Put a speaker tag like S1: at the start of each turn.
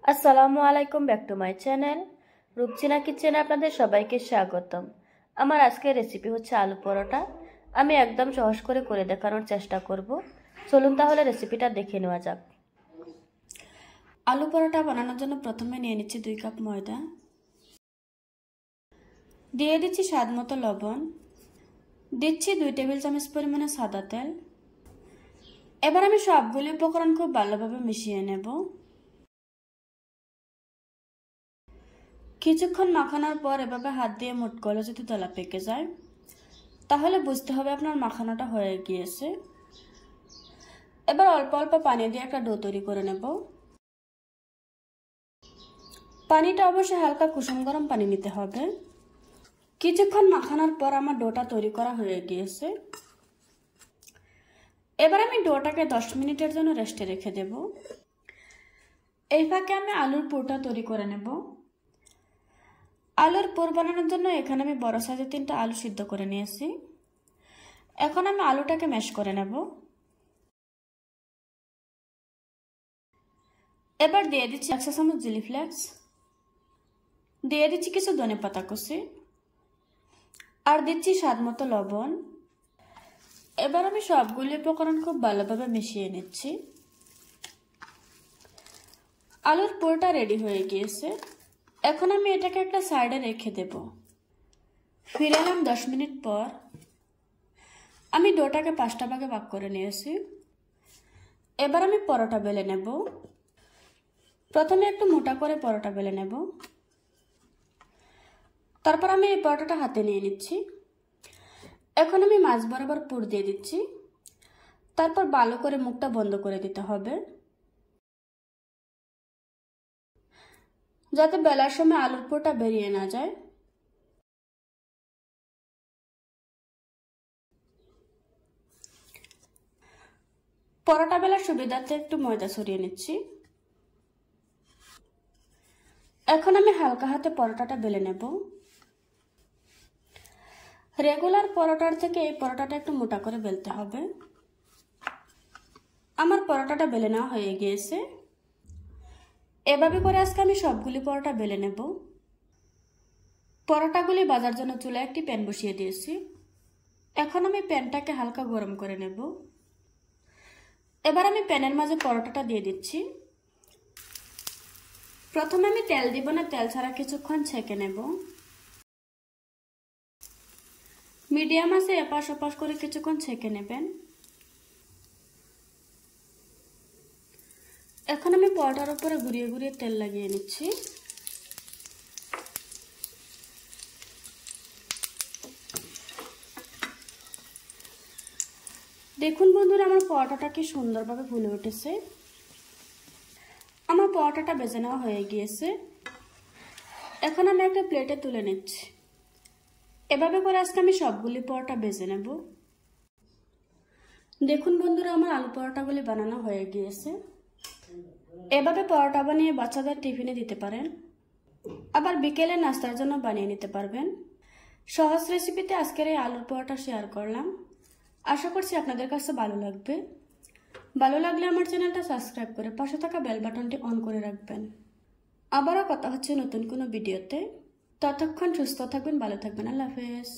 S1: আসসালামু আলাইকুম, back to my channel Rupchina কিচেনে আপনাদের সবাইকে স্বাগতম। আমার আজকের রেসিপি হচ্ছে আলু পরোটা। আমি একদম সহজ করে দেখানোর চেষ্টা করব। চলুন তাহলে রেসিপিটা দেখে নেওয়া যাক। আলু পরোটা বানানোর জন্য প্রথমে নিয়ে নিচ্ছি 2 কাপ ময়দা, দিয়ে দিচ্ছি স্বাদ মতো লবণ, দিচ্ছি 2 টেবিল চামচ পরিমাণে সাদা তেল। এবার আমি সবগুলো উপকরণ খুব ভালোভাবে মিশিয়ে নেব। কিছুক্ষণ মাখানোর পর এভাবে হাত দিয়ে মুঠ করলে যদি দলা পেকে যায় তাহলে বুঝতে হবে আপনার মাখানোটা হয়ে গিয়েছে। এবার অল্প অল্প পানি দিয়ে একটা ডো তৈরি করে নেব। পানিটা অবশ্যই হালকা কুসুম গরম পানি নিতে হবে। কিছুক্ষণ মাখানোর পর আমার ডোটা তৈরি করা হয়ে গিয়েছে। এবার আমি ডোটাকে 10 মিনিটের জন্য রেস্টে রেখে দেব। এই ফাঁকে আমি আলুর পুরটা তৈরি করে নেব। আলুর পুর বানানোর জন্য এখানে আমি বড় সাইজের 3টা আলু সিদ্ধ করে নিয়েছি। এখন আমি আলুটাকে ম্যাশ করে নেব। এবার দিয়ে দিচ্ছি 1 চা চামচ চিলি ফ্লেক্স, দিয়ে দিচ্ছি কিছু ধনেপাতা কুচি, আর দিচ্ছি স্বাদ মতো লবণ। এবার আমি সবগুলো উপকরণ খুব ভালোভাবে মিশিয়ে নিচ্ছি। আলুর পুরটা রেডি হয়ে গিয়েছে। এখন আমি এটাকে একটা সাইডে রেখে দেব। ফিরে এলাম 10 মিনিট পর। আমি ডোটাকে 5টা ভাগে ভাগ করে নিয়েছি। এবার আমি পরোটা বেলে নেব। প্রথমে একটু মোটা করে পরোটা বেলে নেব। তারপর আমি এই পরোটাটা হাতে নিয়ে নিচ্ছি। এখন আমি মাঝ বরাবর পুর দিয়ে দিচ্ছি। তারপর ভালো করে মুখটা বন্ধ করে দিতে হবে, যাতে বেলার সময় আলুর পুরটা বেরিয়ে না যায়। পরোটা বেলার সুবিধার্থে একটু ময়দা ছড়িয়ে নিচ্ছি। এখন আমি হালকা হাতে পরোটাটা বেলে নেব। রেগুলার পরোটার থেকে এই পরোটাটা একটু মোটা করে বেলতে হবে। আমার পরোটাটা বেলে নেওয়া হয়ে গিয়েছে। এভাবে করে আজকে আমি সবগুলি পরোটা বেলে নেব। পরোটাগুলি ভাজার জন্য চুলায় একটি প্যান বসিয়ে দিয়েছি। এখন আমি প্যানটাকে হালকা গরম করে নেব। এবার আমি প্যানের মাঝে পরোটাটা দিয়ে দিচ্ছি। প্রথমে আমি তেল দিব না, তেল ছাড়া কিছুক্ষণ ছেঁকে নেব। মিডিয়াম আছে এপাশ ওপাশ করে কিছুক্ষণ ছেঁকে নেবেন। এখন আমি পরোটার উপরে ঘুরিয়ে ঘুরিয়ে তেল লাগিয়ে নিচ্ছি। দেখুন বন্ধুরা, আমার পরোটাটা কি সুন্দরভাবে ফুলে উঠেছে। আমার পরোটাটা ভেজে নেওয়া হয়ে গিয়েছে। এখন আমি একটা প্লেটে তুলে নিচ্ছি। এভাবে করে আজকে আমি সবগুলি পরোটা ভেজে নেব। দেখুন বন্ধুরা, আমার আলু পরোটাগুলি বানানো হয়ে গিয়েছে। এভাবে পরোটা বানিয়ে বাচ্চাদের টিফিনে দিতে পারেন, আবার বিকেলে নাস্তার জন্য বানিয়ে নিতে পারবেন। সহজ রেসিপিতে আজকের এই আলুর পরোটা শেয়ার করলাম। আশা করছি আপনাদের কাছে ভালো লাগবে। ভালো লাগলে আমার চ্যানেলটা সাবস্ক্রাইব করে পাশে থাকা বেল বাটনটি অন করে রাখবেন। আবারও কথা হচ্ছে নতুন কোনো ভিডিওতে। ততক্ষণ সুস্থ থাকবেন, ভালো থাকবেন। আল্লাহ হাফেজ।